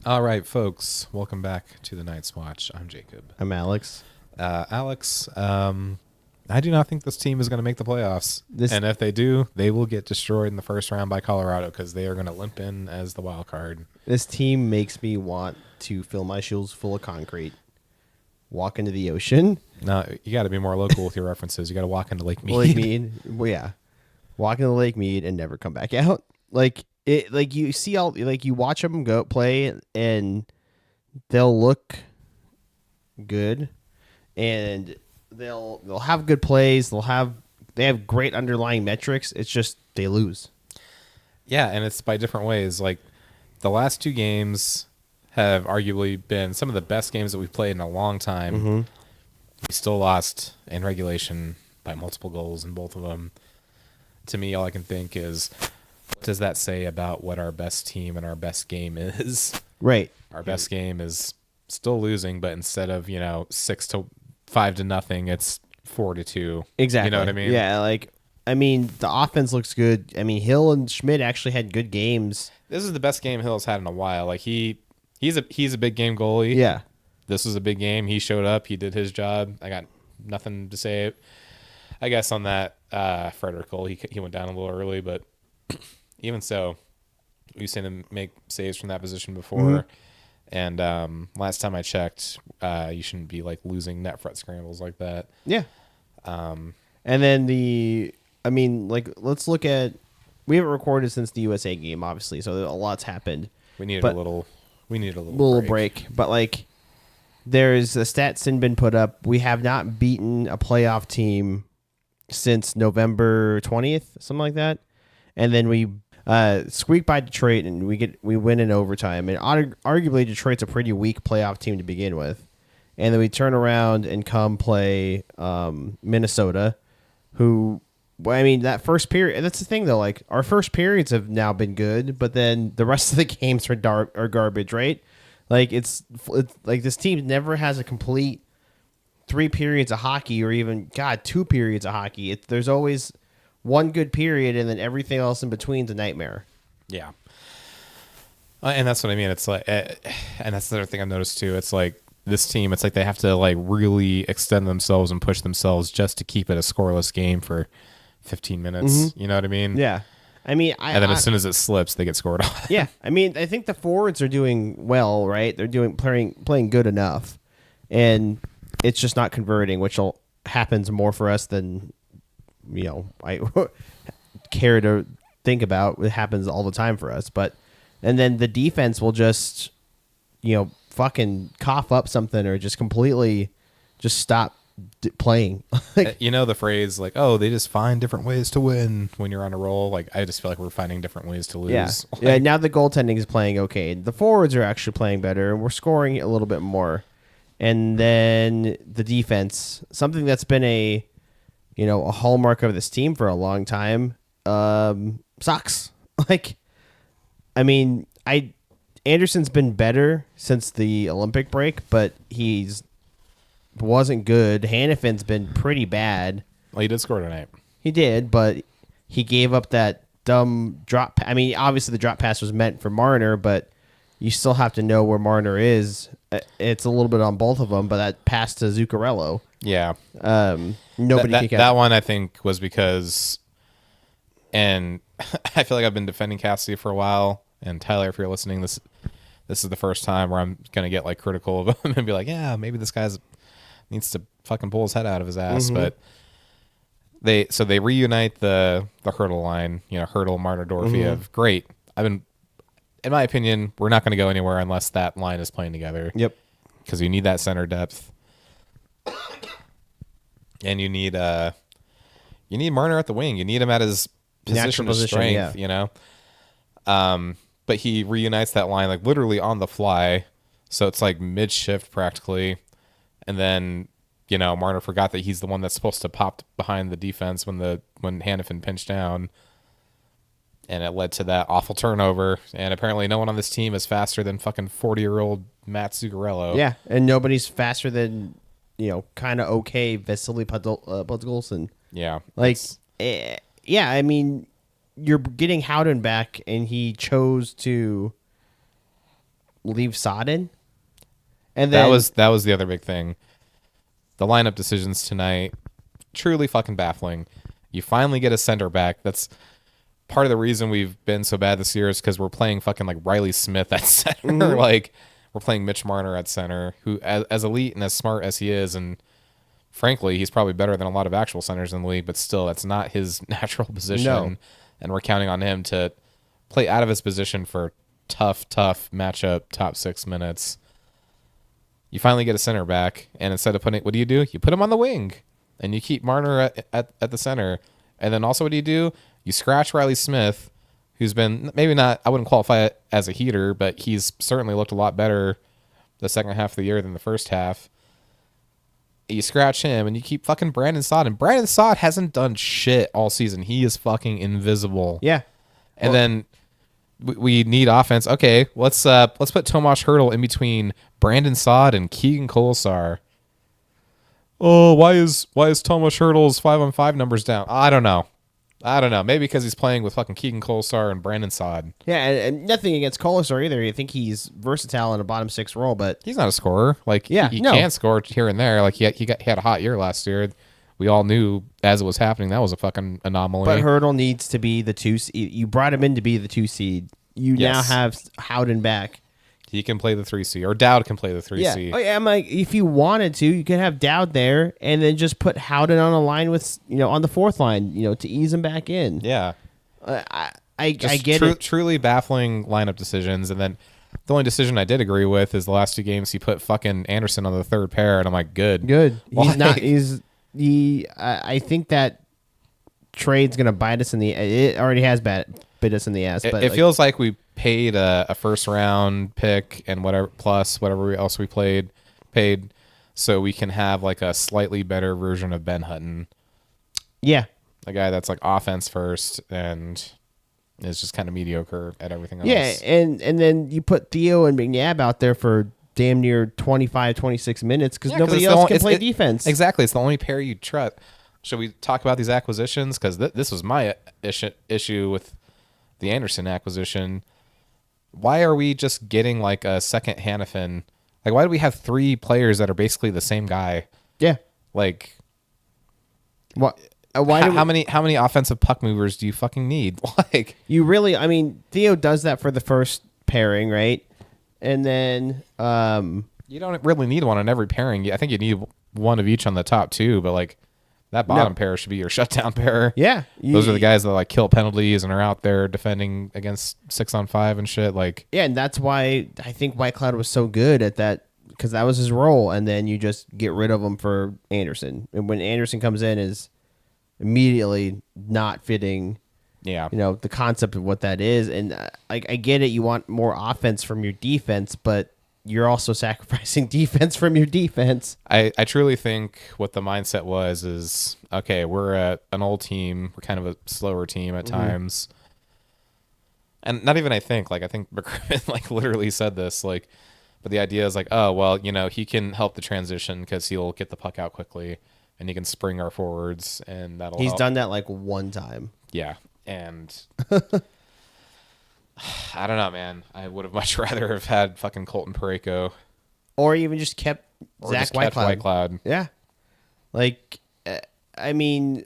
All right, folks, welcome back to the Night's Watch. I'm Jacob. I'm Alex. Alex, I do not think this team is going to make the playoffs. And if they do, they will get destroyed in the first round by Colorado because they are going to limp in as the wild card. This team makes me want to fill my shoes full of concrete, walk into the ocean. No, you got to be more local with your references. You got to walk into Lake Mead. Lake Mead, well, yeah, walk into Lake Mead and never come back out. Like you see you watch them go play, and they'll look good, and they'll have good plays. They have great underlying metrics. It's just they lose. Yeah, and it's by different ways. Like the last two games have arguably been some of the best games that we've played in a long time. Mm-hmm. We still lost in regulation by multiple goals in both of them. To me, all I can think is, what does that say about what our best team and our best game is? Right. Our best game is still losing, but instead of 6-5 to nothing, it's 4-2. Exactly. You know what I mean? Yeah. The offense looks good. I mean, Hill and Schmidt actually had good games. This is the best game Hill's had in a while. Like he's a big game goalie. Yeah. This was a big game. He showed up. He did his job. I got nothing to say, I guess, on that. Frederick Cole, he went down a little early, but even so, we've seen him make saves from that position before. Mm-hmm. And last time I checked, you shouldn't be losing net front scrambles like that. Yeah. And then let's look at. We haven't recorded since the USA game, obviously, so a lot's happened. We needed a little break. But there's a stats been put up. We have not beaten a playoff team since November 20th, something like that. And then we squeak by Detroit, and we win in overtime. And arguably, Detroit's a pretty weak playoff team to begin with. And then we turn around and come play Minnesota, who, that first period. That's the thing, though. Our first periods have now been good, but then the rest of the games are garbage, right? It's this team never has a complete 3 periods of hockey, or even 2 periods of hockey. There's always one good period, and then everything else in between is a nightmare. Yeah. And that's what I mean. It's and that's the other thing I've noticed too. It's this team, it's they have to really extend themselves and push themselves just to keep it a scoreless game for 15 minutes. Mm-hmm. You know what I mean? Yeah. And then as soon as it slips, they get scored on. Yeah. I think the forwards are doing well, right? They're playing good enough, and it's just not converting, which happens more for us than I care to think about. It happens all the time for us, and then the defense will just fucking cough up something, or just completely just stop playing. The phrase they just find different ways to win when you're on a roll. I just feel like we're finding different ways to lose. Yeah. Yeah. Now the goaltending is playing okay. The forwards are actually playing better, and we're scoring a little bit more. And then the defense, something that's been a hallmark of this team for a long time, sucks. Anderson's been better since the Olympic break, but he's wasn't good. Hannafin's been pretty bad. Well, he did score tonight. He did, but he gave up that dumb drop. Obviously the drop pass was meant for Marner, but you still have to know where Marner is. It's a little bit on both of them, but that pass to Zuccarello. Yeah. Nobody can catch that one, I think, was because, and I feel like I've been defending Cassidy for a while, and Tyler, if you're listening, this is the first time where I'm going to get critical of him and be like, yeah, maybe this guy's needs to fucking pull his head out of his ass. Mm-hmm. But they reunite the hurdle line, Hurdle, Marner, Dorofiev. Mm-hmm. Great. In my opinion, we're not going to go anywhere unless that line is playing together. Yep. Because you need that center depth, and you need Marner at the wing. You need him at his position of strength. Yeah. But he reunites that line literally on the fly, so it's mid shift practically, and then Marner forgot that he's the one that's supposed to pop behind the defense when Hannafin pinched down. And it led to that awful turnover. And apparently no one on this team is faster than fucking 40-year-old Matt Zuccarello. Yeah, and nobody's faster than, kind of okay Vasily Podkolzin. Yeah. You're getting Howden back, and he chose to leave Sod in. And then that was the other big thing. The lineup decisions tonight, truly fucking baffling. You finally get a center back. That's part of the reason we've been so bad this year is because we're playing fucking like Riley Smith at center. Mm-hmm. Like we're playing Mitch Marner at center, who as elite and as smart as he is, and frankly, he's probably better than a lot of actual centers in the league, but still, that's not his natural position. No. And we're counting on him to play out of his position for tough matchup, top 6 minutes. You finally get a center back, and instead of putting, what do? You put him on the wing, and you keep Marner at the center. And then also what do? You scratch Riley Smith, who's been maybe not, I wouldn't qualify it as a heater, but he's certainly looked a lot better the second half of the year than the first half. You scratch him, and you keep fucking Brandon Saad. And Brandon Saad hasn't done shit all season. He is fucking invisible. Yeah. And then we need offense. Okay, let's put Tomas Hertl in between Brandon Saad and Keegan Kolesar. Oh, why is Tomas Hertl's 5-on-5 numbers down? I don't know. Maybe because he's playing with fucking Keegan Kolesar and Brandon Saad. Yeah, and nothing against Kolesar either. I think he's versatile in a bottom 6 role, but he's not a scorer. Like he can score here and there. Like he had a hot year last year. We all knew as it was happening that was a fucking anomaly. But Hertl needs to be the 2 seed. You brought him in to be the 2 seed. You now have Howden back. He can play the 3C, or Dowd can play the 3C. Yeah. Oh, yeah, I'm like, if you wanted to, you could have Dowd there and then just put Howden on a line with, on the 4th line, to ease him back in. Yeah. I get it. Truly baffling lineup decisions. And then the only decision I did agree with is the last 2 games he put fucking Anderson on the 3rd pair, and I'm like, good. He's not. I think that trade's gonna bite us in the. It already has bit us in the ass. But it feels like we paid a first round pick and whatever plus whatever else we paid, so we can have like a slightly better version of Ben Hutton. Yeah, a guy that's like offense first and is just kind of mediocre at everything else. Yeah, and then you put Theo and McNabb out there for damn near 25, 26 minutes because nobody else can play defense. Exactly. It's the only pair you trust. Should we talk about these acquisitions? Because this was my issue with the Anderson acquisition. Why are we just getting like a second Hannafin? Like, why do we have 3 players that are basically the same guy? Yeah. Like, what? How many offensive puck movers do you fucking need? Like, you really? I mean, Theo does that for the first pairing, right? And then you don't really need one on every pairing. I think you need one of each on the top 2, but like that bottom pair should be your shutdown pair. Yeah, those are the guys that like kill penalties and are out there defending against 6-on-5 and shit. Like, yeah, and that's why I think White Cloud was so good at that because that was his role. And then you just get rid of him for Anderson, and when Anderson comes in, is immediately not fitting. Yeah, the concept of what that is, and I get it. You want more offense from your defense, but you're also sacrificing defense from your defense. I truly think what the mindset was okay, we're an old team. We're kind of a slower team at times. And not even I think McCrimmon like literally said this, like, but the idea is like, oh, well, he can help the transition because he'll get the puck out quickly and he can spring our forwards and that'll He's help. done that like one time. Yeah. And I don't know, man. I would have much rather have had fucking Colton Parayko. Or even just kept Zach Whitecloud. Yeah. Like, I mean,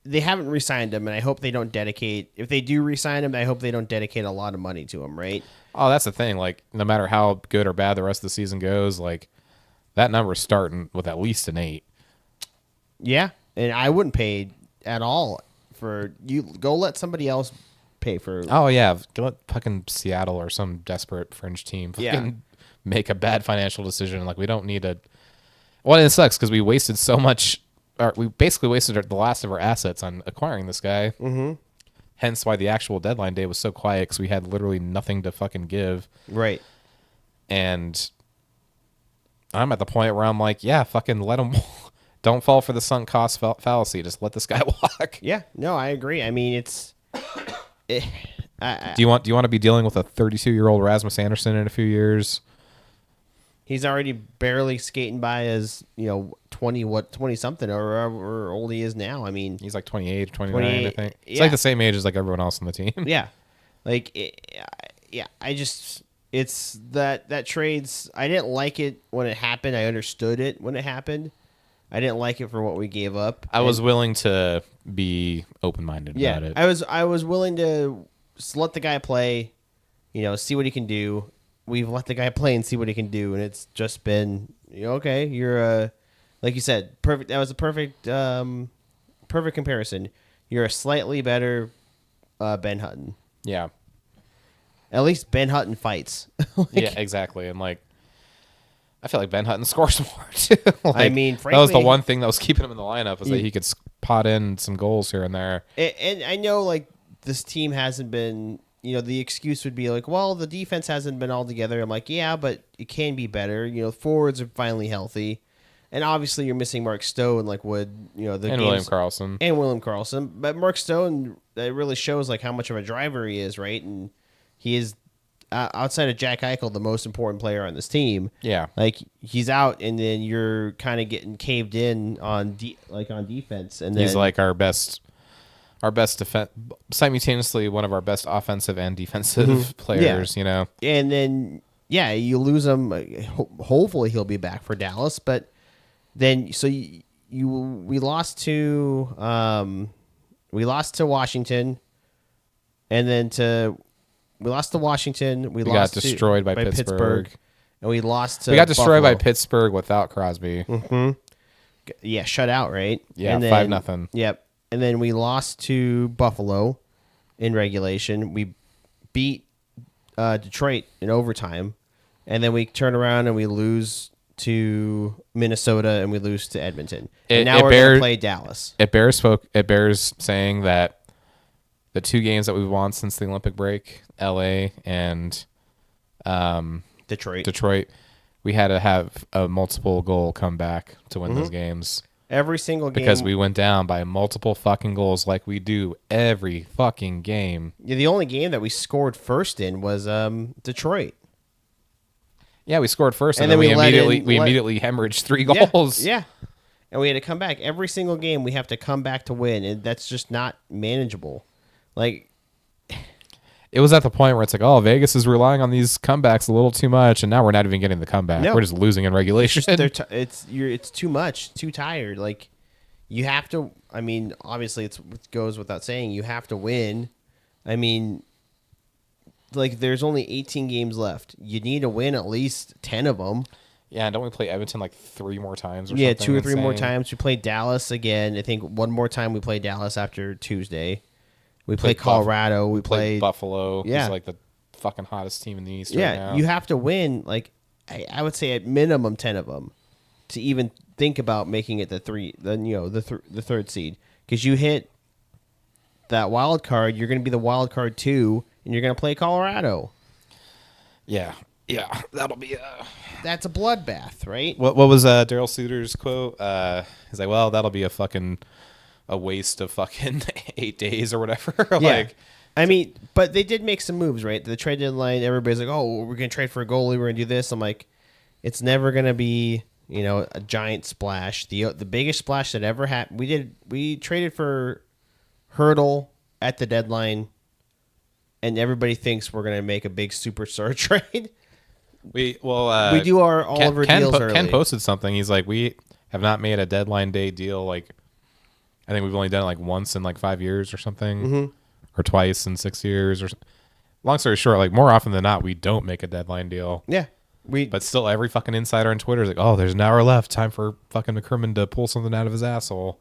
they haven't re-signed him, and I hope they don't dedicate... If they do re-sign him, I hope they don't dedicate a lot of money to him, right? Oh, that's the thing. Like, no matter how good or bad the rest of the season goes, like, that number's starting with at least an 8. Yeah, and I wouldn't pay at all for... You go let somebody else pay for... Oh, yeah. Go let fucking Seattle or some desperate fringe team make a bad financial decision. Like, we don't need a... Well, it sucks because we wasted so much... Or we basically wasted the last of our assets on acquiring this guy. Mm-hmm. Hence why the actual deadline day was so quiet because we had literally nothing to fucking give. Right. And I'm at the point where I'm like, yeah, fucking let him... Don't fall for the sunk cost fallacy. Just let this guy walk. Yeah. No, I agree. I mean, it's... Do you want to be dealing with a 32-year-old Rasmus Anderson in a few years? He's already barely skating by as 20 something or old he is now. I mean, he's like 28 or 29, I think. He's like the same age as like everyone else on the team. Yeah, like I it's that trades. I didn't like it when it happened. I understood it when it happened. I didn't like it for what we gave up. I was willing to be open-minded about it. I was willing to let the guy play, see what he can do. We've let the guy play and see what he can do, and it's just been okay. You're like you said, perfect. That was a perfect comparison. You're a slightly better Ben Hutton. Yeah. At least Ben Hutton fights. Yeah, exactly. And I feel like Ben Hutton scores more too. I mean, frankly, that was the one thing that was keeping him in the lineup was that he could pot in some goals here and there. And I know this team hasn't been. The excuse would be well, the defense hasn't been all together. I'm like, yeah, but it can be better. Forwards are finally healthy, and obviously you're missing Mark Stone, William Karlsson. But Mark Stone, that really shows how much of a driver he is, right? And he is outside of Jack Eichel the most important player on this team. Yeah, he's out, and then you're kind of getting caved in on on defense, and then he's our best defense, simultaneously one of our best offensive and defensive players. And then you lose him. Hopefully he'll be back for Dallas, but then we lost to Washington, and then we lost to Washington. We got destroyed by Pittsburgh, and we lost to we got destroyed Buffalo. by Pittsburgh without Crosby. Mm-hmm. Yeah, shut out, right? Yeah, 5-0. Yep. And then we lost to Buffalo in regulation. We beat Detroit in overtime. And then we turn around and we lose to Minnesota and we lose to Edmonton. And now we're going to play Dallas. It bears saying that the 2 games that we've won since the Olympic break, LA and Detroit, we had to have a multiple goal comeback to win those games. Every single game. Because we went down by multiple fucking goals like we do every fucking game. Yeah, the only game that we scored first in was Detroit. Yeah, we scored first, and then we immediately hemorrhaged 3 goals. Yeah. And we had to come back. Every single game we have to come back to win, and that's just not manageable. It was at the point where it's Vegas is relying on these comebacks a little too much, and now we're not even getting the comeback. No. We're just losing in regulation. It's too much, too tired. You have to. I mean, obviously, it goes without saying. You have to win. I mean, there's only 18 games left. You need to win at least 10 of them. Yeah, and don't we play Edmonton 3 more times? Yeah, 2 or 3 more times. We play Dallas again. I think one more time we play Dallas after Tuesday. We play Colorado. We play Buffalo. Yeah, who's the fucking hottest team in the East right now. You have to win. I would say at minimum 10 of them to even think about making it the third seed. Because you hit that wild card, you're going to be the wild card too, and you're going to play Colorado. Yeah, that'll be that's a bloodbath, right? What was Daryl Suter's quote? He's like, well, that'll be a waste of fucking 8 days or whatever. I mean, but they did make some moves, right? The trade deadline, everybody's like, oh, we're going to trade for a goalie. We're going to do this. I'm like, it's never going to be, a giant splash. The biggest splash that ever happened, we traded for Hurdle at the deadline, and everybody thinks we're going to make a big superstar trade. We do all of our deals early. Ken posted something. He's like, we have not made a deadline day deal I think we've only done it once in 5 years or something, or twice in 6 years. Or long story short, more often than not, we don't make a deadline deal. Yeah, but still, every fucking insider on Twitter is like, "Oh, there's an hour left. Time for fucking McCrimmon to pull something out of his asshole."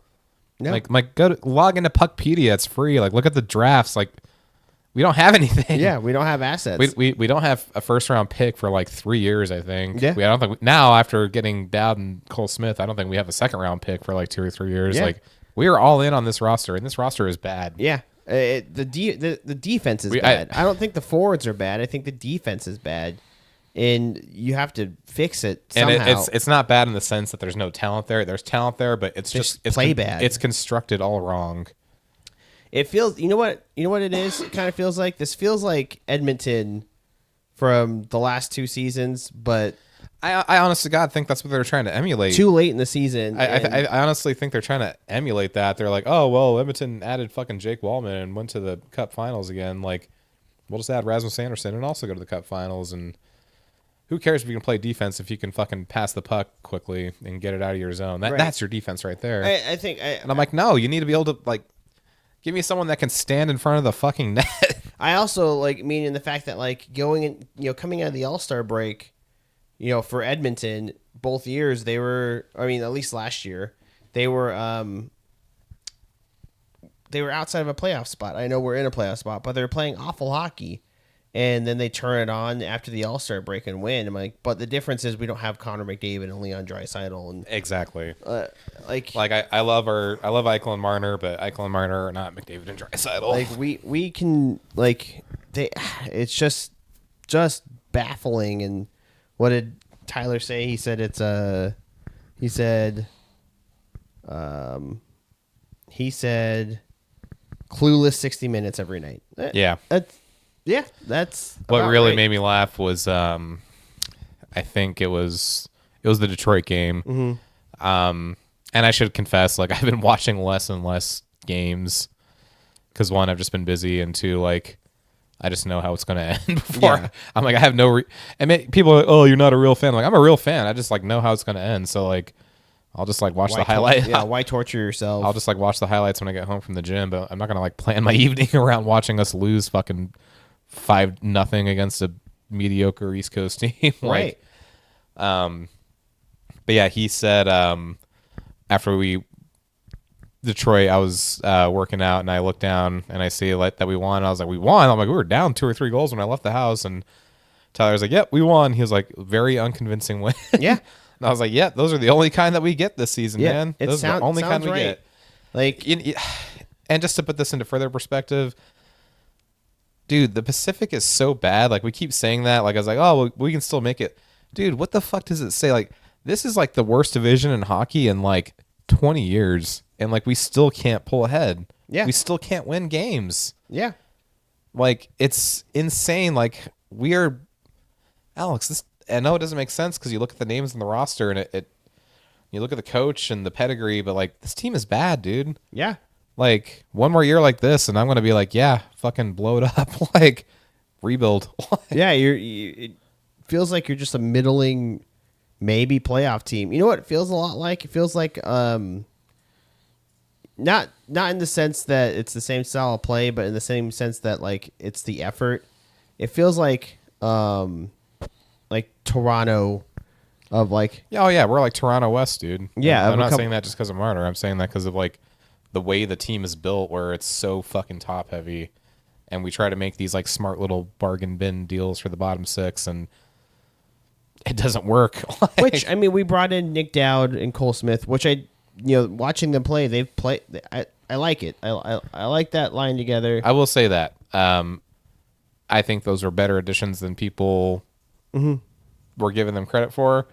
No. Go log into Puckpedia. It's free. Look at the drafts. We don't have anything. Yeah, we don't have assets. We don't have a first round pick for 3 years. I think. Yeah. I don't think now after getting Dowd and Cole Smith, I don't think we have a second round pick for 2 or 3 years. Yeah. We are all in on this roster, and this roster is bad. Yeah, the defense is bad. I don't think the forwards are bad. I think the defense is bad, and you have to fix it somehow. And it's not bad in the sense that there's no talent there. There's talent there, but it's bad. It's constructed all wrong. It feels. You know what it is. It kind of feels like this. Feels like Edmonton from the last 2 seasons, but. I honest to God think that's what they're trying to emulate. Too late in the season. I honestly think they're trying to emulate that. They're like, oh, well, Edmonton added fucking Jake Wallman and went to the Cup Finals again. we'll just add Rasmus Anderson and also go to the Cup Finals. And who cares if you can play defense if you can fucking pass the puck quickly and get it out of your zone? That's your defense right there. I think. And I'm like, no, you need to be able to like give me someone that can stand in front of the fucking net. I also like meaning the fact that like going in, coming out of the All-Star break, for Edmonton, both years they were. I mean, at least last year they were outside of a playoff spot. I know we're in a playoff spot, but they're playing awful hockey. And then they turn it on after the All-Star break and win. I'm like, but the difference is we don't have Connor McDavid and Leon Draisaitl. And exactly. I love Eichel and Marner, but Eichel and Marner are not McDavid and Draisaitl. Like we can it's just baffling. And what did Tyler say? He said clueless 60 minutes every night. Yeah. That's what really made me laugh was I think it was the Detroit game. Mm-hmm. And I should confess, like, I've been watching less and less games because, one, I've just been busy, and two, like, I just know how it's going to end before. Yeah. I'm like, I have no people are like, oh, you're not a real fan. I'm like, I'm a real fan. I just like know how it's going to end. So like I'll just like watch the highlight. Why torture yourself? I'll just like watch the highlights when I get home from the gym, but I'm not going to like plan my evening around watching us lose fucking 5-0 against a mediocre East Coast team. Right. But yeah, he said after Detroit, I was working out and I looked down and I see like that we won. I was like, we won. I'm like, we were down 2 or 3 goals when I left the house, and Tyler was like, yep, we won. He was like, very unconvincing win. Yeah. And I was like, yeah, those are the only kind that we get this season, man. Those are the only kind we get. Like, and just to put this into further perspective, dude, the Pacific is so bad. Like, we keep saying that. Like, I was like, oh, well, we can still make it. Dude, what the fuck does it say? Like, this is like the worst division in hockey in like 20 years. And like, we still can't pull ahead. Yeah. We still can't win games. Yeah. Like, it's insane. Like, we are, Alex, I know it doesn't make sense because you look at the names in the roster and you look at the coach and the pedigree, but like, this team is bad, dude. Yeah. Like, one more year like this, and I'm going to be like, yeah, fucking blow it up. Like, rebuild. Yeah, it feels like you're just a middling, maybe playoff team. You know what it feels a lot like? It feels like, not in the sense that it's the same style of play, but in the same sense that, like, it's the effort. It feels like Toronto of, like... Yeah, oh, yeah, we're like Toronto West, dude. Yeah. I'm not saying that just because of Marner. I'm saying that because of, like, the way the team is built, where it's so fucking top heavy, and we try to make these like smart little bargain bin deals for the bottom 6, and it doesn't work. Which, I mean, we brought in Nick Dowd and Cole Smith, which watching them play, they've played. I like it. I like that line together. I will say that I think those are better additions than people were giving them credit for.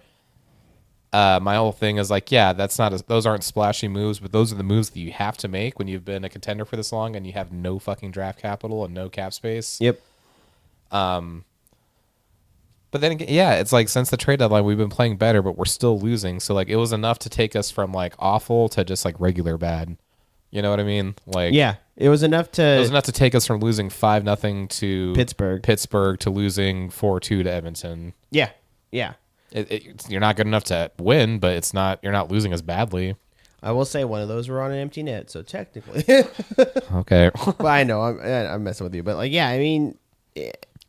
My whole thing is like, yeah, those aren't splashy moves, but those are the moves that you have to make when you've been a contender for this long and you have no fucking draft capital and no cap space. Yep. But then again, yeah, it's like since the trade deadline, we've been playing better, but we're still losing. So like, it was enough to take us from like awful to just like regular bad. You know what I mean? Like, yeah, it was enough to take us from losing 5-0 to Pittsburgh to losing 4-2 to Edmonton. Yeah. Yeah. You're not good enough to win, but you're not losing as badly. I will say one of those were on an empty net, so technically. Okay. But I know I'm messing with you, but like, yeah, I mean,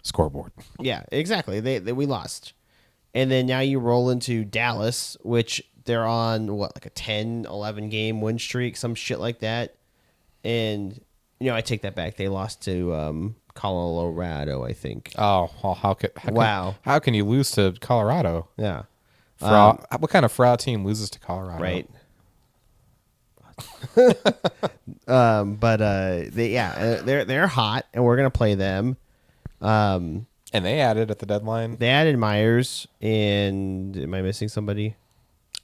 scoreboard. Yeah, exactly. We lost, and then now you roll into Dallas, which they're on like a 10-11 game win streak, some shit like that, and I take that back. They lost to Colorado, I think. Oh, well, how can you lose to Colorado? Yeah. What kind of fraud team loses to Colorado? Right. They're hot, and we're gonna play them. And they added at the deadline. They added Myers, and am I missing somebody?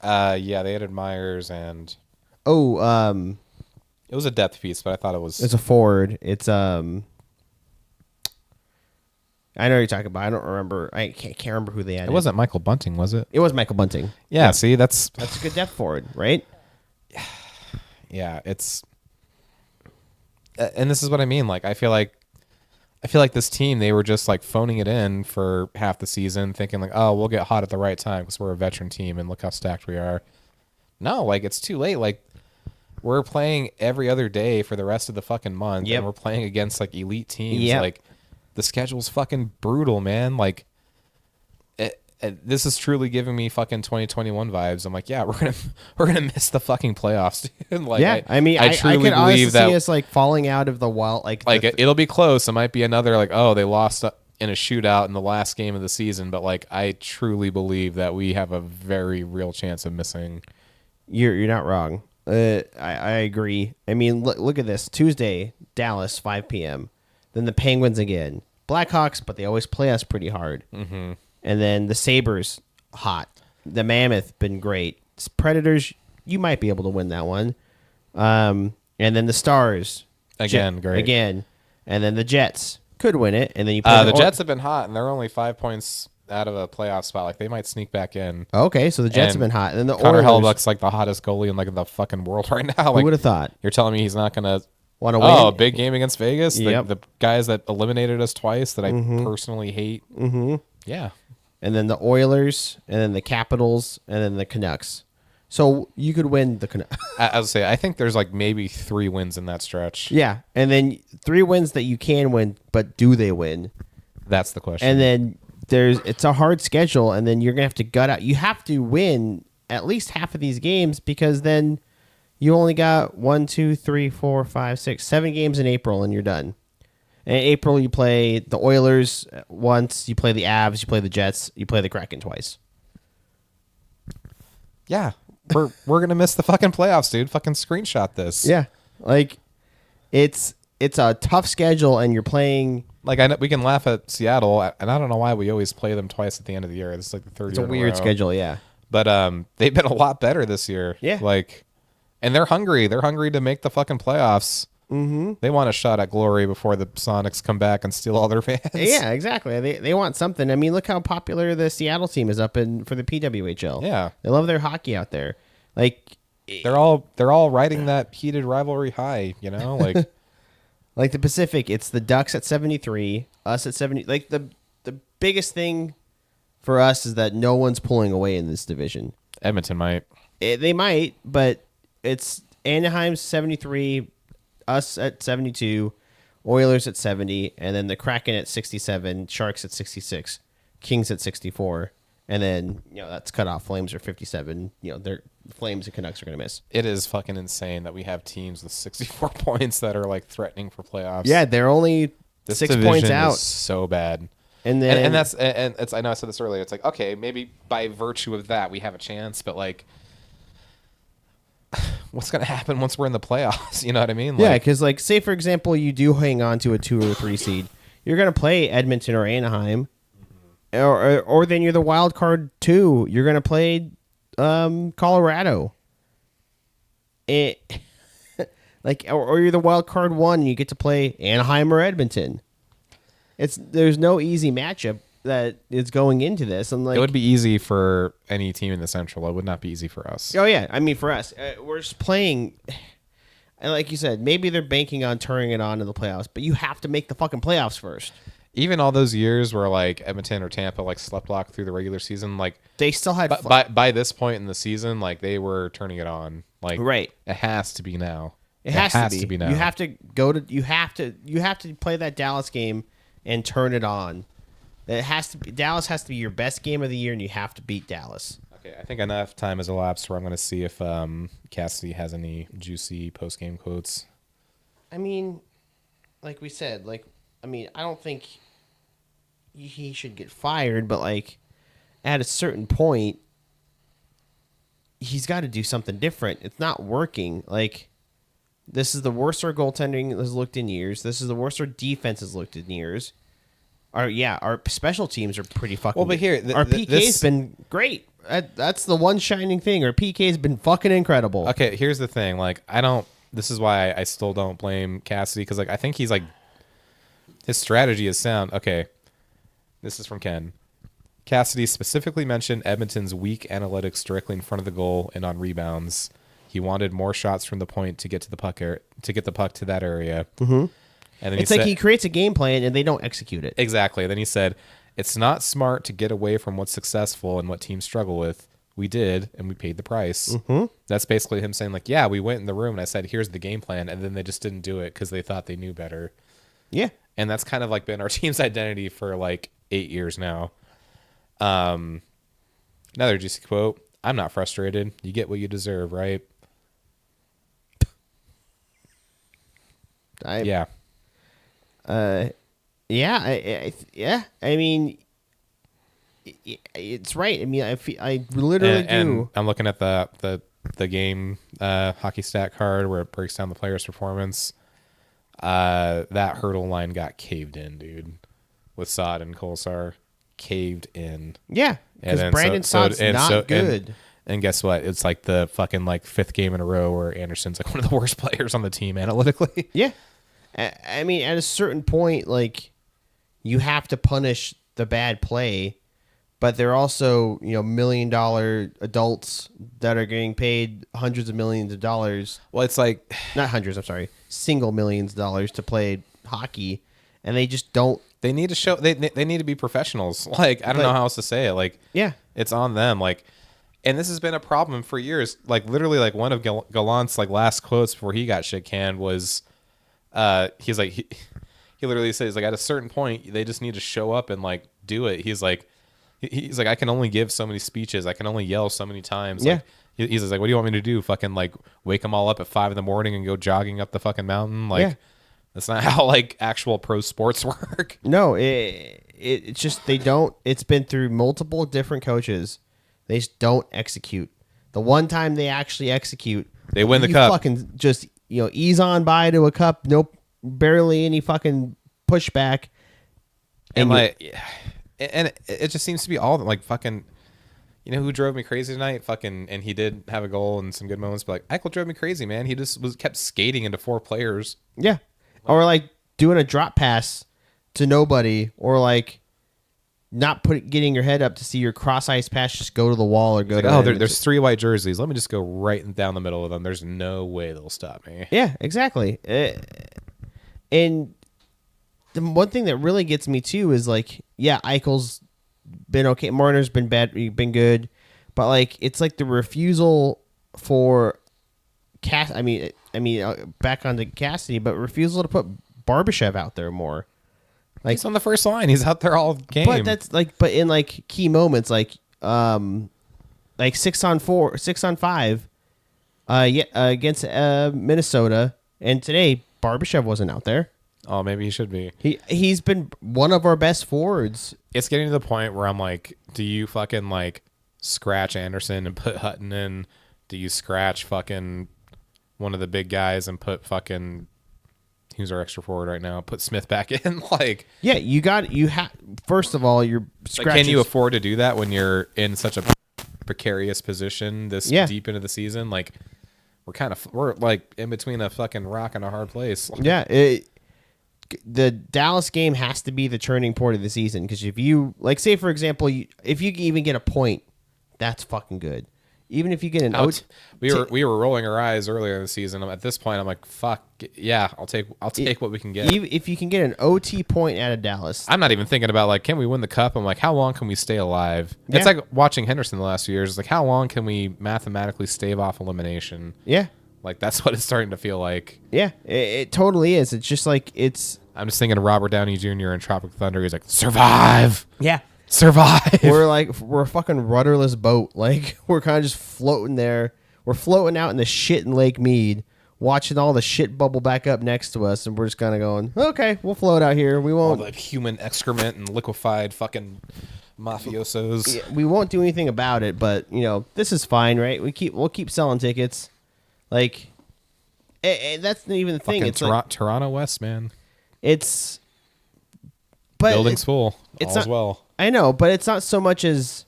Yeah, they added Myers, and it was a depth piece, but I thought it was. It's a forward. It's I know what you're talking about. I don't remember. I can't remember who they added. It wasn't Michael Bunting, was it? It was Michael Bunting. Yeah. See, that's a good depth forward, right? Yeah, it's, and this is what I mean. Like, I feel like I feel like this team, they were just like phoning it in for half the season, thinking like, oh, we'll get hot at the right time because we're a veteran team and look how stacked we are. No, like it's too late. Like we're playing every other day for the rest of the fucking month, and we're playing against like elite teams. Yep. Like the schedule's fucking brutal, man. Like this is truly giving me fucking 2021 vibes. I'm like, yeah, we're gonna miss the fucking playoffs, dude. Like, yeah, I mean, I truly believe that see us like falling out of the wild. Like it'll be close. It might be another like, oh, they lost in a shootout in the last game of the season, but like I truly believe that we have a very real chance of missing. You're not wrong. I agree. I mean, look at this. Tuesday, Dallas, 5 p.m. Then the Penguins again. Blackhawks, but they always play us pretty hard. Mm-hmm. And then the Sabres, hot. The Mammoth, been great. Predators, you might be able to win that one. And then the Stars. Again, great. Again. And then the Jets could win it. And then you play the Jets have been hot, and they're only 5 points out of a playoff spot. Like they might sneak back in. Okay, so the Jets have been hot. And then the Connor Hellebuyck's like the hottest goalie in like the fucking world right now. Like, who would have thought? You're telling me he's not gonna want to win? Oh, big game against Vegas. Yep. The guys that eliminated us twice that I personally hate. Mm-hmm. Yeah. And then the Oilers, and then the Capitals, and then the Canucks. So you could win the Canucks. I would say I think there's like maybe 3 wins in that stretch. Yeah, and then 3 wins that you can win, but do they win? That's the question. And then it's a hard schedule, and then you're gonna have to gut out. You have to win at least half of these games because then you only got 1, 2, 3, 4, 5, 6, 7 games in April, and you're done. In April, you play the Oilers once, you play the Avs, you play the Jets, you play the Kraken twice. Yeah, we're gonna miss the fucking playoffs, dude. Fucking screenshot this. Yeah, like it's a tough schedule, and you're playing. Like we can laugh at Seattle, and I don't know why we always play them twice at the end of the year. It's like the third. It's year a weird schedule, yeah. But they've been a lot better this year. Yeah, like, and they're hungry. They're hungry to make the fucking playoffs. Mm-hmm. They want a shot at glory before the Sonics come back and steal all their fans. Yeah, exactly. They want something. I mean, look how popular the Seattle team is up for the PWHL. Yeah, they love their hockey out there. Like they're all riding that heated rivalry high. You know, like like the Pacific. It's the Ducks at 73, us at 70. Like the biggest thing for us is that no one's pulling away in this division. Edmonton might. They might, but it's Anaheim's 73. Us at 72, Oilers at 70, and then the Kraken at 67, Sharks at 66, Kings at 64, and then that's cut off. Flames are 57. They're Flames and Canucks are going to miss. It is fucking insane that we have teams with 64 points that are like threatening for playoffs. Yeah, they're only 6 points out. Is so bad. And then and that's it's. I know I said this earlier. It's like, okay, maybe by virtue of that we have a chance, but like, what's going to happen once we're in the playoffs? You know what I mean? Yeah, because like, say for example, you do hang on to a 2 or 3 seed, you're going to play Edmonton or Anaheim, or then you're the wild card 2. You're going to play Colorado. Or you're the wild card 1, and you get to play Anaheim or Edmonton. There's no easy matchup that is going into this, and like it would be easy for any team in the Central. It would not be easy for us. Oh yeah, I mean for us, we're just playing. And like you said, maybe they're banking on turning it on in the playoffs, but you have to make the fucking playoffs first. Even all those years where like Edmonton or Tampa like slept walk through the regular season, like they still had by this point in the season, like they were turning it on. Like right, it has to be now. It has to be now. You have to go to. You have to play that Dallas game and turn it on. It has to be, Dallas has to be your best game of the year, and you have to beat Dallas. Okay, I think enough time has elapsed where I'm going to see if Cassidy has any juicy post-game quotes. I mean, like we said, I don't think he should get fired, but like at a certain point, he's got to do something different. It's not working. Like, this is the worst our goaltending has looked in years. This is the worst our defense has looked in years. Our special teams are pretty fucking. Well, but here our PK's been great. That's the one shining thing. Our PK's been fucking incredible. Okay, here's the thing. Like, this is why I still don't blame Cassidy, because like I think he's like his strategy is sound. Okay, this is from Ken. Cassidy specifically mentioned Edmonton's weak analytics directly in front of the goal and on rebounds. He wanted more shots from the point to get to the puck to get the puck to that area. Mm-hmm. And then it's like he creates a game plan and they don't execute it. Exactly. And then he said, it's not smart to get away from what's successful and what teams struggle with. We did, and we paid the price. Mm-hmm. That's basically him saying, like, yeah, we went in the room and I said, here's the game plan. And then they just didn't do it because they thought they knew better. Yeah. And that's kind of like been our team's identity for like 8 years now. Another GC quote. I'm not frustrated. You get what you deserve, right? Yeah. Yeah. I mean, it's right. I mean, I literally do. And I'm looking at the game hockey stat card where it breaks down the player's performance. That hurdle line got caved in, dude. With Saad and Kolsar, caved in. Yeah, because Brandon Saad's not good. And guess what? It's like the fucking like 5th game in a row where Anderson's like one of the worst players on the team analytically. Yeah. I mean, at a certain point, like, you have to punish the bad play, but they're also, $1 million adults that are getting paid hundreds of millions of dollars. Well, it's like... Not hundreds, I'm sorry. Single millions of dollars to play hockey, and they just don't... They need to show... They need to be professionals. Like, I don't know how else to say it. Like, yeah, it's on them. Like... And this has been a problem for years. Like, literally, like, one of Gallant's, like, last quotes before he got shit canned was... he's like, he literally says, like, at a certain point, they just need to show up and, like, do it. He's like, I can only give so many speeches. I can only yell so many times. Yeah. Like, he's like, what do you want me to do? Fucking, like, wake them all up at 5 a.m. and go jogging up the fucking mountain? Like, yeah. That's not how, like, actual pro sports work. No, it's just they don't. It's been through multiple different coaches. They just don't execute. The one time they actually execute, they win the cup. Fucking just ease on by to a cup. Nope, barely any fucking pushback. And like, and it just seems to be all like fucking. You know who drove me crazy tonight? Fucking, and he did have a goal and some good moments, but like Eichel drove me crazy, man. He just kept skating into 4 players. Yeah, or like doing a drop pass to nobody, or like. Not getting your head up to see your cross ice pass just go to the wall or go to. Oh, there's 3 white jerseys. Let me just go right down the middle of them. There's no way they'll stop me. Yeah, exactly. And the one thing that really gets me too is like, yeah, Eichel's been okay. Marner's been bad, been good, but like it's like the refusal for I mean, back onto Cassidy, but refusal to put Barbashev out there more. Like, he's on the first line. He's out there all game. But that's like, but in like key moments, like 6 on 4, 6 on 5, against Minnesota, and today Barbashev wasn't out there. Oh, maybe he should be. He's been one of our best forwards. It's getting to the point where I'm like, do you fucking like scratch Anderson and put Hutton in? Do you scratch fucking one of the big guys and put fucking who's our extra forward right now? Put Smith back in. Like, yeah, you have. First of all, you're scratching. Like, can you afford to do that when you're in such a precarious position this deep into the season? Like, we're like in between a fucking rock and a hard place. Yeah, the Dallas game has to be the turning point of the season, because if you like, say for example, if you even get a point, that's fucking good. Even if you get an we were rolling our eyes earlier in the season. At this point, I'm like, fuck yeah, I'll take what we can get. Even if you can get an OT point out of Dallas, I'm not even thinking about like, can we win the cup? I'm like, how long can we stay alive? Yeah. It's like watching Henderson the last few years. It's like, how long can we mathematically stave off elimination? Yeah, like that's what it's starting to feel like. Yeah, it totally is. It's just like I'm just thinking of Robert Downey Jr. in Tropic Thunder. He's like, survive. Yeah. Survive. We're a fucking rudderless boat. Like, we're kind of just floating there. We're floating out in the shit in Lake Mead, watching all the shit bubble back up next to us, and we're just kind of going, okay, we'll float out here. We won't. All the human excrement and liquefied fucking mafiosos. Yeah, we won't do anything about it, but this is fine, right? We'll keep selling tickets. Like, that's not even the thing. It's like, Toronto West, man. But building's full. It's All's not, well. I know, but it's not so much as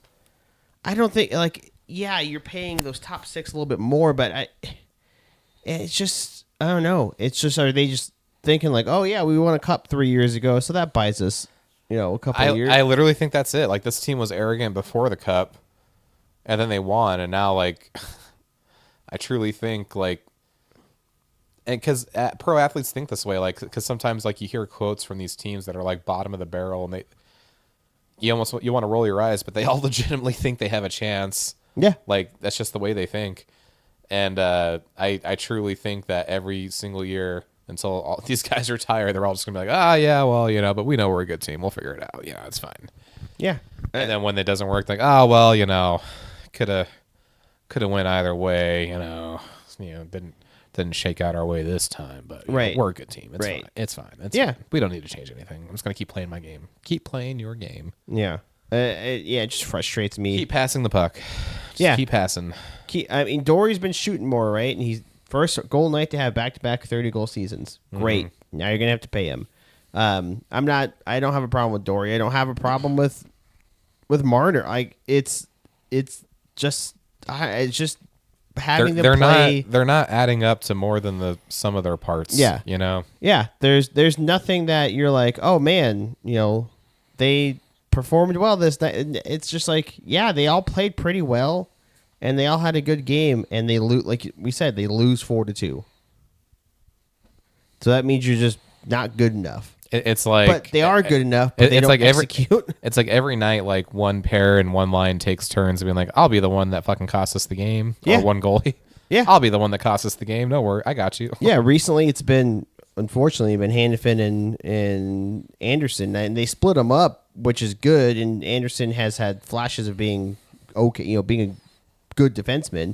I don't think like you're paying those top 6 a little bit more, but it's just I don't know. It's just are they just thinking like, oh yeah, we won a cup 3 years ago, so that buys us a couple of years. I literally think that's it. Like this team was arrogant before the cup, and then they won, and now like I truly think like. And because pro athletes think this way, like, because sometimes like you hear quotes from these teams that are like bottom of the barrel, and you want to roll your eyes, but they all legitimately think they have a chance. Yeah, like that's just the way they think. And I truly think that every single year until all these guys retire, they're all just gonna be like, yeah, well, but we know we're a good team. We'll figure it out. Yeah, it's fine. Yeah. And then when it doesn't work, like, well, could have went either way. Didn't shake out our way this time, but we're a good team. It's fine. It's fine. Fine. We don't need to change anything. I'm just gonna keep playing my game. Keep playing your game. Yeah. It just frustrates me. Keep passing the puck. Just keep passing. Dory's been shooting more, right? And he's first Golden Knight to have back-to-back 30-goal seasons. Great. Mm-hmm. Now you're gonna have to pay him. I don't have a problem with Dory. I don't have a problem with Marner. It's just having them play. They're not adding up to more than the sum of their parts. Yeah. Yeah. There's nothing that you're like, oh man, they performed well this night. It's just like, yeah, they all played pretty well, and they all had a good game, and they lose. Like we said, they lose 4-2. So that means you're just not good enough. It's like, but they are good enough. But they don't execute. It's like every night, like one pair and one line takes turns of being like, I'll be the one that fucking cost us the game. Yeah. Or one goalie. Yeah. I'll be the one that cost us the game. No worry, I got you. Yeah. Recently, it's been Hanifin and Anderson, and they split them up, which is good. And Anderson has had flashes of being okay, being a good defenseman.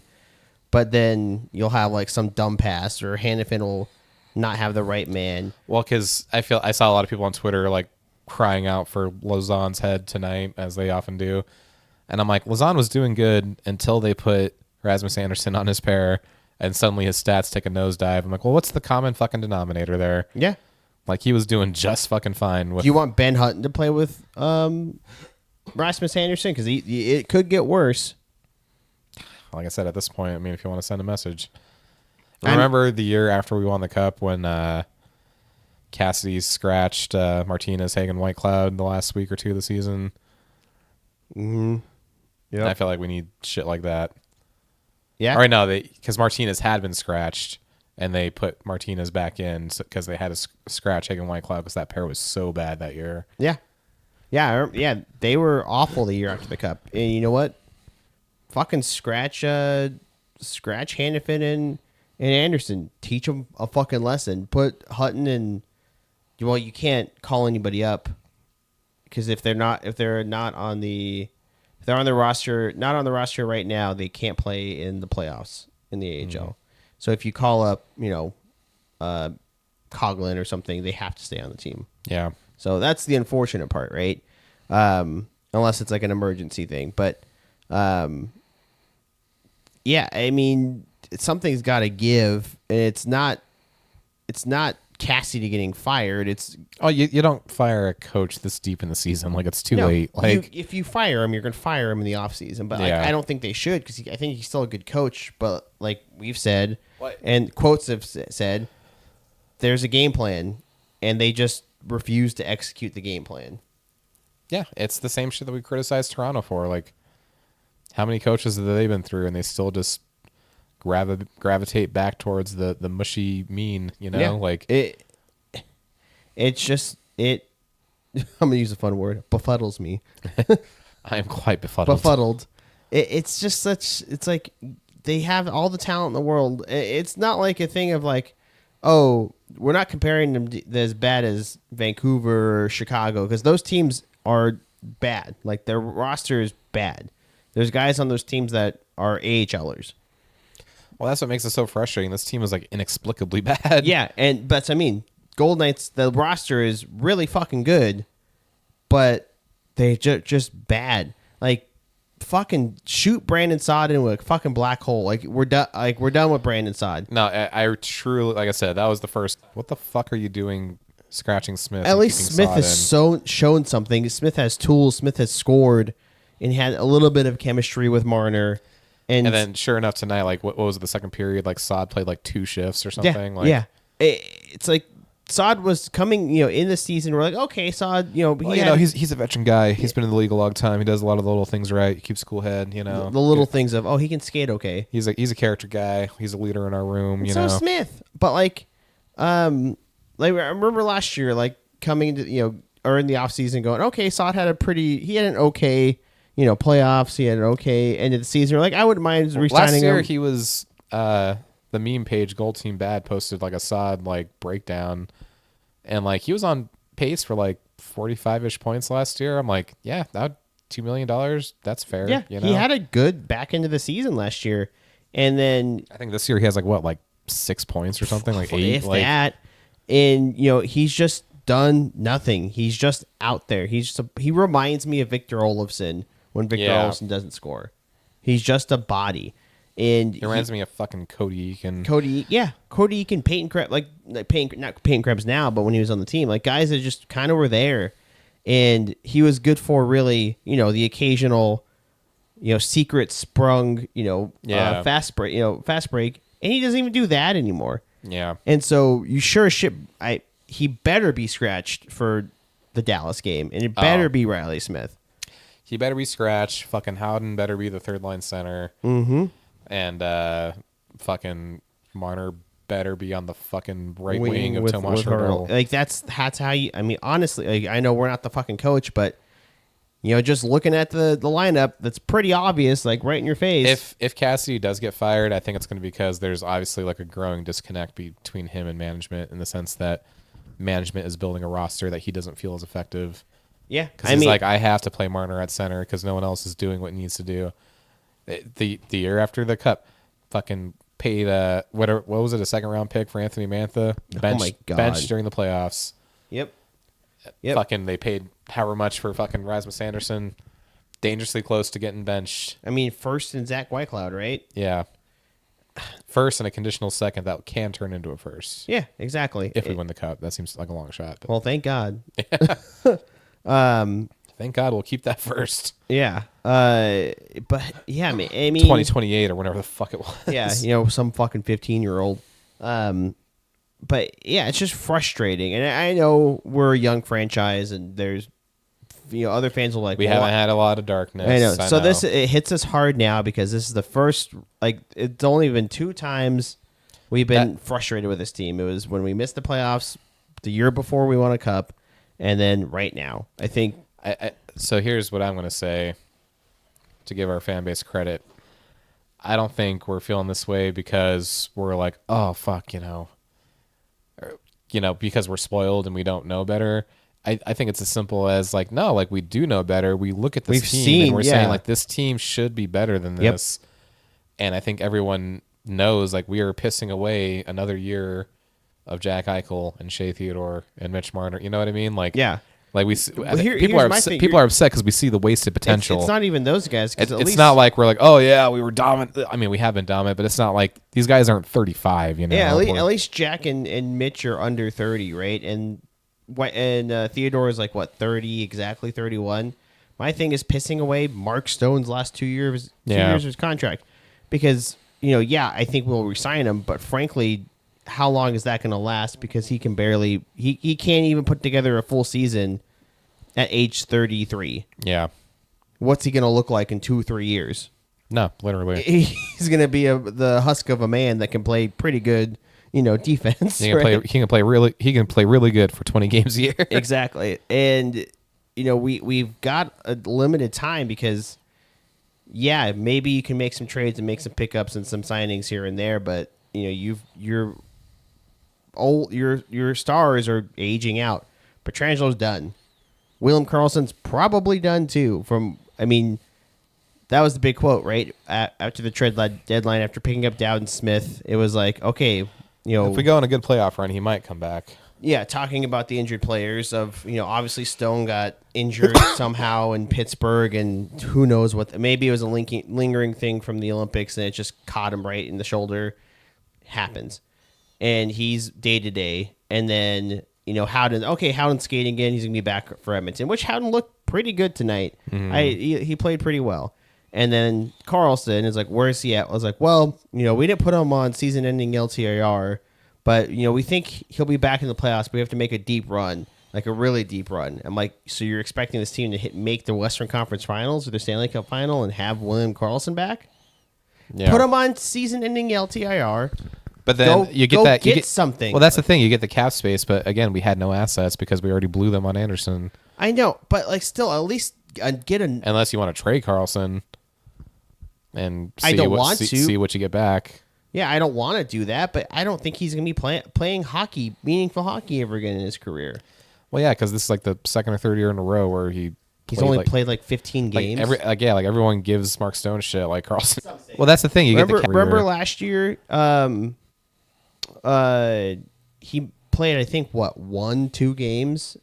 But then you'll have like some dumb pass, or Hanifin will not have the right man. Well, because I saw a lot of people on Twitter like crying out for Lauzon's head tonight, as they often do, and I'm like, Lauzon was doing good until they put Rasmus Anderson on his pair, and suddenly his stats take a nosedive. I'm like, well, what's the common fucking denominator there? Yeah, like he was doing just fucking fine. Do you want Ben Hutton to play with Rasmus Anderson? Because it could get worse. Like I said, at this point, I mean, if you want to send a message. Remember the year after we won the cup when Cassidy scratched Martinez, Hagen, Whitecloud the last week or two of the season? Mm-hmm. Yeah, I feel like we need shit like that. Yeah. All right, no, because Martinez had been scratched, and they put Martinez back in because they had to scratch Hagen, Whitecloud because that pair was so bad that year. Yeah. Yeah. They were awful the year after the cup. And you know what? Fucking scratch Hanifin and Anderson. Teach them a fucking lesson. Put Hutton and you can't call anybody up because if they're on the roster, not on the roster right now, they can't play in the playoffs in the AHL. Mm-hmm. So if you call up, Coughlin or something, they have to stay on the team. Yeah. So that's the unfortunate part, right? Unless it's like an emergency thing, but yeah, I mean, something's got to give. It's not Cassidy getting fired. It's you don't fire a coach this deep in the season. Like it's too late. Like if you fire him, you're going to fire him in the offseason. But I don't think they should because I think he's still a good coach. But like we've said, and quotes have said, there's a game plan, and they just refuse to execute the game plan. Yeah, it's the same shit that we criticized Toronto for. Like, how many coaches have they been through, and they still just gravitate back towards the mushy mean, Yeah. Like it's just I'm gonna use a fun word. Befuddles me. I am quite befuddled. It's just it's like they have all the talent in the world. It's not like a thing of like, oh, we're not comparing them as bad as Vancouver or Chicago because those teams are bad. Like their roster is bad. There's guys on those teams that are AHLers. Well, that's what makes it so frustrating. This team is like inexplicably bad. Yeah, and but I mean, Golden Knights, the roster is really fucking good, but they just bad. Like fucking shoot Brandon Saad into a fucking black hole. Like we're done. Like we're done with Brandon Saad. No, I truly, like I said, that was the first. What the fuck are you doing, scratching Smith? At least Smith has shown something. Smith has tools. Smith has scored, and had a little bit of chemistry with Marner. And then, sure enough, tonight, like what was it, the second period? Like Saad played like 2 shifts or something. It's like Saad was coming, in the season. We're like, okay, Saad, he's a veteran guy. He's been in the league a long time. He does a lot of the little things right. He keeps a cool head. The little things of he can skate okay. He's a character guy. He's a leader in our room. So Smith, but like Like I remember last year, like coming to or in the offseason going, okay, Sot had an okay, playoffs. He had an okay end of the season. Like, I wouldn't mind re-signing him. Last year, he was the meme page Gold Team Bad posted like a Sod like breakdown, and like he was on pace for like 45-ish points last year. I'm like, yeah, that $2 million, that's fair. Yeah, he had a good back end of the season last year, and then I think this year he has like 6 points or something, like 8. If that, and he's just done nothing. He's just out there. He reminds me of Victor Olofsson when Victor Olofsson doesn't score. He's just a body. And he reminds me of fucking Cody Eakin. Cody Eakin, Peyton Krebs, not Peyton Krebs now, but when he was on the team, like guys that just kind of were there, and he was good for really, the occasional, secret sprung, fast break, and he doesn't even do that anymore. Yeah, and so you sure shit, he better be scratched for the Dallas game, and it better be Riley Smith. He better be scratched. Fucking Howden better be the third line center. Mm-hmm. And fucking Marner better be on the fucking right wing of Tomas Hertl. Like that's how you. I mean, honestly, like, I know we're not the fucking coach, but just looking at the lineup, that's pretty obvious, like right in your face. If Cassidy does get fired, I think it's going to be because there's obviously like a growing disconnect between him and management, in the sense that management is building a roster that he doesn't feel is effective. Yeah, because he's like, I have to play Marner at center because no one else is doing what he needs to do. The year after the Cup, fucking paid what was it, a second round pick for Anthony Mantha, bench during the playoffs. Yep. Fucking they paid however much for fucking Rasmus Anderson, dangerously close to getting benched. I mean, first in Zach Whitecloud, right? Yeah. First and a conditional second that can turn into a first. Yeah, exactly. If we win the Cup, that seems like a long shot. Well, thank God. Thank God we'll keep that first. Yeah. But yeah, I mean 2028 or whatever the fuck it was. Yeah, some fucking 15-year-old. But yeah, it's just frustrating. And I know we're a young franchise, and there's other fans will like, we haven't had a lot of darkness. I know. So it hits us hard now because this is the first, like, it's only been 2 times we've been frustrated with this team. It was when we missed the playoffs the year before we won a cup, and then right now. I think so here's what I'm going to say to give our fan base credit. I don't think we're feeling this way because we're like, oh fuck, because we're spoiled and we don't know better. I think it's as simple as like, no, like we do know better. We look at this team and we're saying like, this team should be better than this. Yep. And I think everyone knows like we are pissing away another year of Jack Eichel and Shea Theodore and Mitch Marner. You know what I mean? Like, yeah. Like people are upset because we see the wasted potential. It's not even those guys. It's not like we're like, oh yeah, we were dominant. I mean, we have been dominant, but it's not like these guys aren't 35. Yeah, at least Jack and Mitch are under 30, right? And Theodore is like what, 30, exactly 31. My thing is pissing away Mark Stone's last 2 years of his contract, because I think we'll resign him, but frankly, how long is that going to last? Because he can barely, he can't even put together a full season at age 33. Yeah. What's he going to look like in 2-3 years? No, literally. He's going to be the husk of a man that can play pretty good, defense. He can play really good for 20 games a year. Exactly. And we've got a limited time because maybe you can make some trades and make some pickups and some signings here and there, but your stars are aging out. Petrangelo's done. William Karlsson's probably done too. That was the big quote, right? After the trade deadline, after picking up Dowden Smith, it was like, okay, if we go on a good playoff run, he might come back. Yeah, talking about the injured players of, obviously Stone got injured somehow in Pittsburgh, and who knows what. Maybe it was a lingering thing from the Olympics, and it just caught him right in the shoulder. Happens. And he's day-to-day. And then, Howden's skating again. He's going to be back for Edmonton, which Howden looked pretty good tonight. Mm-hmm. He played pretty well. And then Karlsson is like, where's he at? I was like, well, we didn't put him on season-ending LTIR, but, we think he'll be back in the playoffs, but we have to make a deep run, like a really deep run. I'm like, so you're expecting this team to make the Western Conference Finals or the Stanley Cup Final and have William Karlsson back? Yeah. Put him on season-ending LTIR. But then you get something. Well, that's the thing. You get the cap space, but again, we had no assets because we already blew them on Anderson. I know, but like still, at least get an. Unless you want to trade Carlson, and see what you get back. Yeah, I don't want to do that, but I don't think he's going to be playing hockey, meaningful hockey, ever again in his career. Well, yeah, because this is like the second or third year in a row where he's only played like 15 games. Everyone gives Mark Stone shit like Carlson. Well, that's the thing. Remember last year, he played, I think, 1-2 games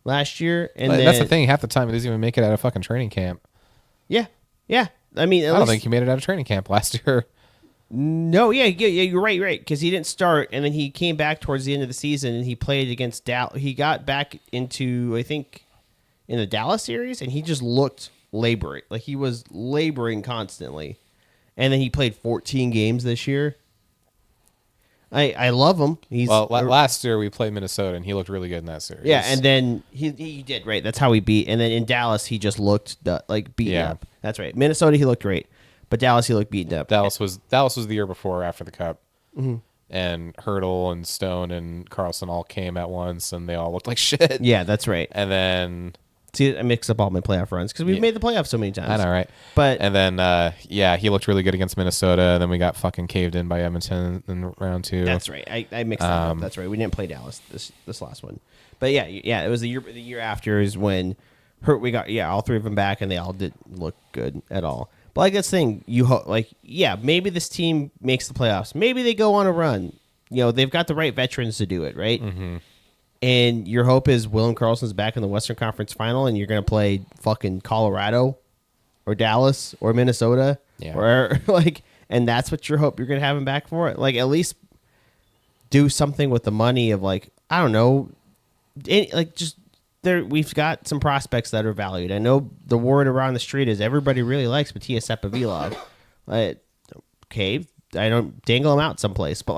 last year, and that's the thing. Half the time, he doesn't even make it out of fucking training camp. Yeah. I mean, I don't think he made it out of training camp last year. No, yeah, you're right, because he didn't start, and then he came back towards the end of the season, and he played against Dallas. He got back into, I think, in the Dallas series, and he just looked laboring. Like, he was laboring constantly. And then he played 14 games this year. I love him. Last year we played Minnesota, and he looked really good in that series. Yeah, and then he did, right. That's how he beat. And then in Dallas, he just looked beaten up. That's right. Minnesota, he looked great. But Dallas, he looked beaten up. Dallas was the year before after the Cup. Mm-hmm. And Hurdle and Stone and Carlson all came at once, and they all looked like shit. Yeah, that's right. And then... See, I mix up all my playoff runs because we've made the playoffs so many times. I know, right? And then, he looked really good against Minnesota. And then we got fucking caved in by Edmonton in round 2. That's right. I mixed that up. That's right. We didn't play Dallas this last one. But yeah, it was the year after is when we got all three of them back, and they all didn't look good at all. But like this thing, maybe this team makes the playoffs. Maybe they go on a run. They've got the right veterans to do it, right? Mm-hmm. And your hope is Willem Karlsson's back in the Western Conference Final, and you're going to play fucking Colorado or Dallas or Minnesota. Yeah. Or and that's what your hope you're going to have him back for. Like, at least do something with the money of, I don't know, we've got some prospects that are valued. I know the word around the street is everybody really likes Mattias Seppävilov. Okay, I don't dangle him out someplace, but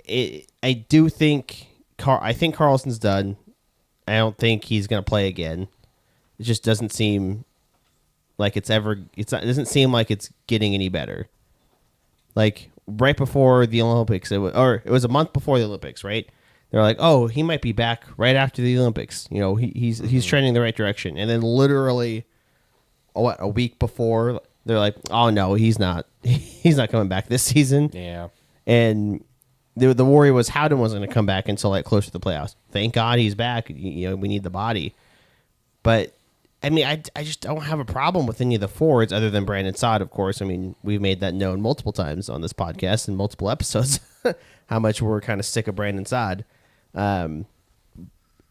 I do think I think Karlsson's done. I don't think he's going to play again. It just doesn't seem like it doesn't seem like it's getting any better. Like right before the Olympics, it was a month before the Olympics, right? They're like, oh, he might be back right after the Olympics. He's trending the right direction. And then literally, a week before, they're like, oh no, he's not. He's not coming back this season. Yeah. And the worry was Howden wasn't going to come back until closer to the playoffs. Thank God he's back. We need the body. But I mean, I just don't have a problem with any of the forwards other than Brandon Saad, of course. I mean, we've made that known multiple times on this podcast and multiple episodes how much we're kind of sick of Brandon Saad. And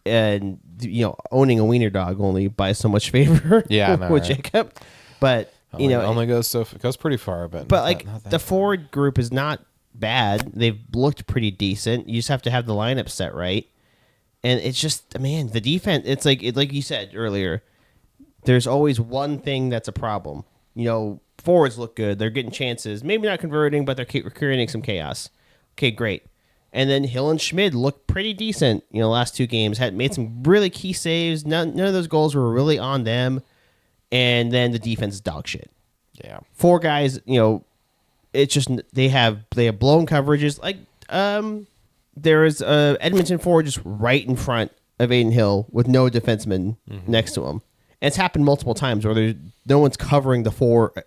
owning a wiener dog only buys so much favor with Jacob. But only goes pretty far. But not the forward group is not bad. They've looked pretty decent. You just have to have the lineup set right. And it's just, man, the defense. It's like you said earlier. There's always one thing that's a problem. Forwards look good. They're getting chances. Maybe not converting, but they're creating some chaos. Okay, great. And then Hill and Schmid looked pretty decent. Last 2 games had made some really key saves. None of those goals were really on them. And then the defense is dog shit. Yeah, 4 guys. It's just they have blown coverages. There is a Edmonton forward just right in front of Aiden Hill with no defenseman next to him. And it's happened multiple times where no one's covering the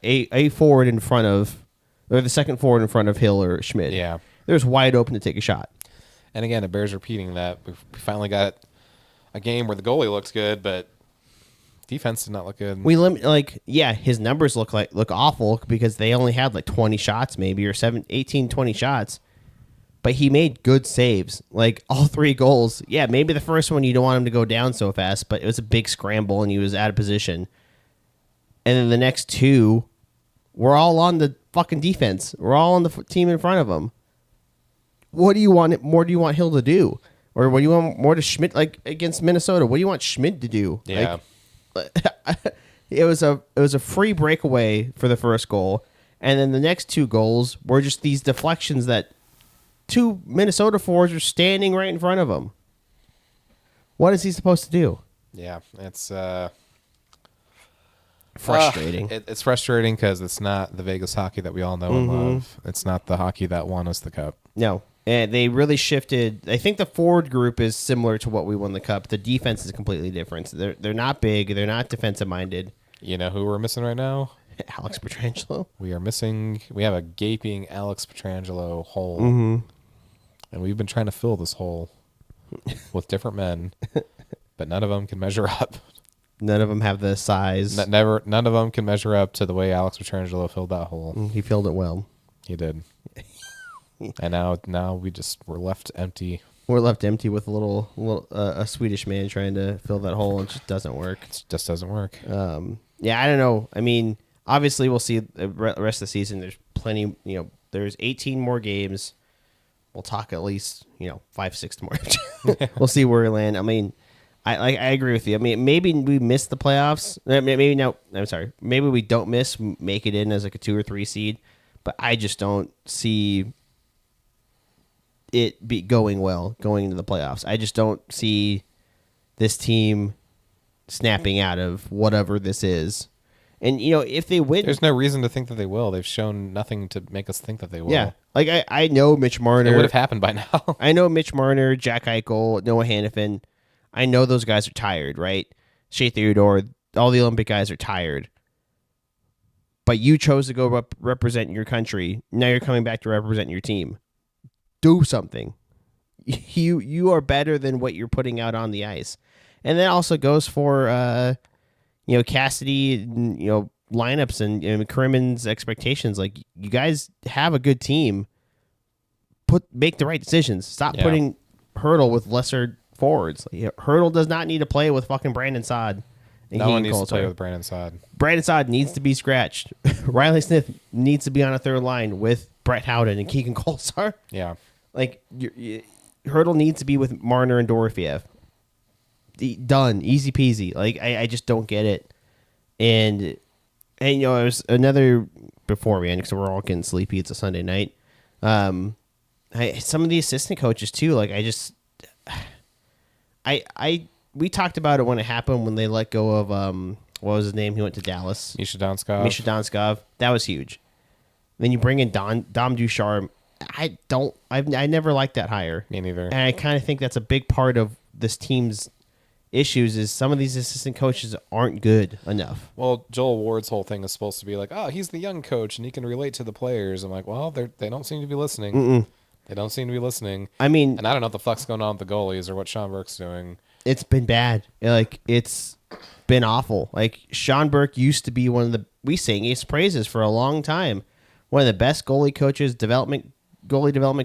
a forward in front of, or the second forward in front of Hill or Schmid. Yeah. There's wide open to take a shot. And again, it bears repeating that we finally got a game where the goalie looks good, but defense did not look good. We his numbers look awful because they only had 20 shots maybe, or 18, 20 shots. But he made good saves. All 3 goals. Yeah, maybe the first one you don't want him to go down so fast, but it was a big scramble and he was out of position. And then the next 2, we're all on the fucking defense. We're all on the team in front of him. What do you want more? Do you want Hill to do? Or what do you want more to Schmidt, against Minnesota? What do you want Schmidt to do? Yeah. It was a free breakaway for the first goal. And then the next 2 goals were just these deflections that 2 Minnesota forwards are standing right in front of him. What is he supposed to do? Yeah, it's frustrating. It's frustrating because it's not the Vegas hockey that we all know and love. It's not the hockey that won us the cup. No. And they really shifted. I think the forward group is similar to what we won the cup. The defense is completely different. They're not big. They're not defensive minded. You know who we're missing right now? Alex Pietrangelo. We have a gaping Alex Pietrangelo hole. And we've been trying to fill this hole with different men, but none of them can measure up. None of them have the size. None of them can measure up to the way Alex Pietrangelo filled that hole. He filled it well. He did. And now we're left empty. We're left empty with a Swedish man trying to fill that hole, and it just doesn't work. It just doesn't work. Yeah, I don't know. I mean, obviously we'll see the rest of the season. There's plenty. There's 18 more games. We'll talk at least 5-6 more. We'll see where we land. I mean, I agree with you. I mean, maybe we miss the playoffs. Maybe no. I'm sorry. Maybe we don't make it in as like a 2 or 3 seed. But I just don't see it be going into the playoffs. I just don't see this team snapping out of whatever this is. And if they win, there's no reason to think that they will. They've shown nothing to make us think that they will. Yeah, like I know Mitch Marner. It would have happened by now. I know Mitch Marner, Jack Eichel, Noah Hannafin. I know those guys are tired, right? Shea Theodore, all the Olympic guys are tired. But you chose to go represent your country. Now you're coming back to represent your team. Do something. You are better than what you're putting out on the ice. And that also goes for Cassidy, lineups and Kerriman's expectations. Like, you guys have a good team. Make the right decisions. Stop putting Hurdle with lesser forwards. Hurdle does not need to play with fucking Brandon Saad. No one needs to play with Brandon Saad. Brandon Saad needs to be scratched. Riley Smith needs to be on a third line with Brett Howden and Keegan Kolesar. Yeah. Like, Hurdle needs to be with Marner and Dorofiev. Done. Easy peasy. Like, I just don't get it. And it was another, before we end, because we're all getting sleepy, it's a Sunday night. Some of the assistant coaches, too, like, we talked about it when it happened, when they let go of, what was his name? He went to Dallas. Misha Donskov. That was huge. Then you bring in Dom Ducharme. I never liked that hire. Me neither. And I kind of think that's a big part of this team's issues, is some of these assistant coaches aren't good enough. Well, Joel Ward's whole thing is supposed to be like, oh, he's the young coach and he can relate to the players. I'm like, well, they don't seem to be listening. They don't seem to be listening. I mean, and I don't know what the fuck's going on with the goalies or what Sean Burke's doing. It's been bad. Like, it's been awful. Like, Sean Burke used to be we sang his praises for a long time. One of the best goalie development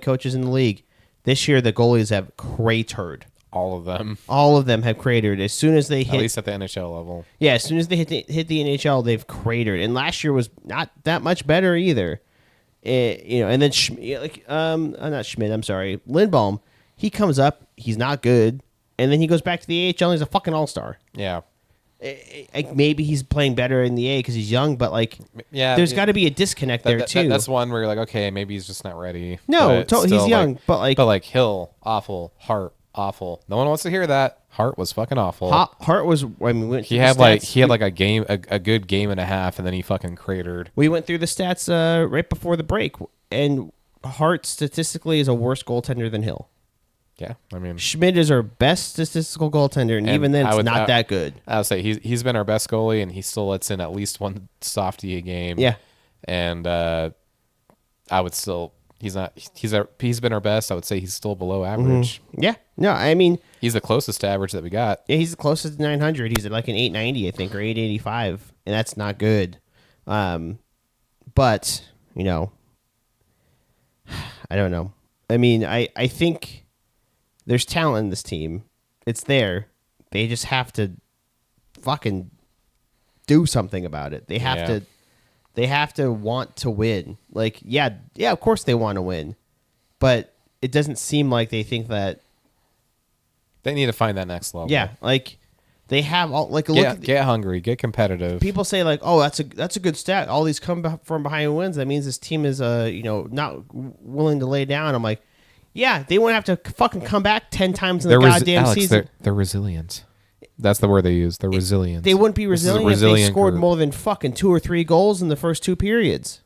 coaches in the league. This year, the goalies have cratered. All of them. All of them have cratered. As soon as they hit... At least at the NHL level. Yeah, as soon as they hit the NHL, they've cratered. And last year was not that much better either. And then, not Schmidt, I'm sorry. Lindbaum, he comes up, he's not good, and then he goes back to the AHL and he's a fucking all-star. Yeah. Maybe he's playing better in the A because he's young, but there's got to be a disconnect there too. That's one where you're like, okay, maybe he's just not ready. No, he's young, but Hill, awful. Hart, awful. No one wants to hear that. Hart was fucking awful. Hart was. I mean, he had a good game and a half, and then he fucking cratered. We went through the stats right before the break, and Hart statistically is a worse goaltender than Hill. Yeah, I mean, Schmidt is our best statistical goaltender, and even then, it's not that good. I would say he's been our best goalie, and he still lets in at least one softie a game. Yeah, and I would still he's been our best. I would say he's still below average. Mm-hmm. Yeah, no, I mean, he's the closest to average that we got. Yeah, he's the closest to 900. He's at like an 890, I think, or 885, and that's not good. But I don't know. I mean, I think there's talent in this team. It's there. They just have to fucking do something about it. They have to want to win. Like, yeah, of course they want to win. But it doesn't seem like they think that they need to find that next level. Yeah, like they have all get hungry, get competitive. People say like, "Oh, that's a good stat. All these come from behind wins. That means this team is not willing to lay down." I'm like, yeah, they won't have to fucking come back 10 times in the goddamn season. They're resilient. That's the word they use. They're resilient. They wouldn't be resilient if they scored more than fucking 2 or 3 goals in the first 2 periods.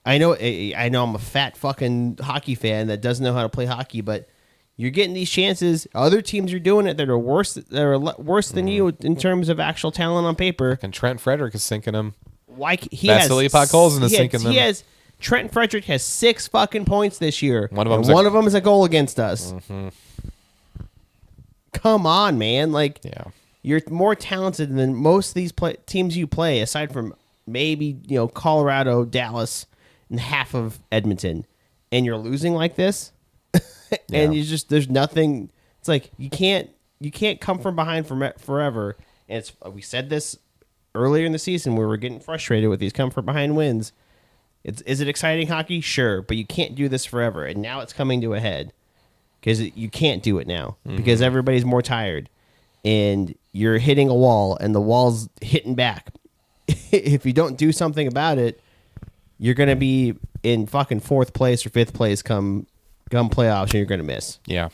I know I'm a fat fucking hockey fan that doesn't know how to play hockey, but you're getting these chances. Other teams are doing it that are worse than you in terms of actual talent on paper. And Trent Frederick is sinking them. Why he has puck holes and is sinking them. Trent Frederick has 6 fucking points this year. One of them is a goal against us. Mm-hmm. Come on, man! You're more talented than most of these teams you play, aside from maybe Colorado, Dallas, and half of Edmonton, and you're losing like this. And there's nothing. It's like you can't come from behind forever. And we said this earlier in the season where we're getting frustrated with these come from behind wins. Is it exciting hockey? Sure, but you can't do this forever. And now it's coming to a head because you can't do it now because everybody's more tired, and you're hitting a wall, and the wall's hitting back. If you don't do something about it, you're gonna be in fucking 4th place or 5th place come playoffs, and you're gonna miss. Yeah.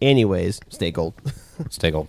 Anyways, stay gold. Stay gold.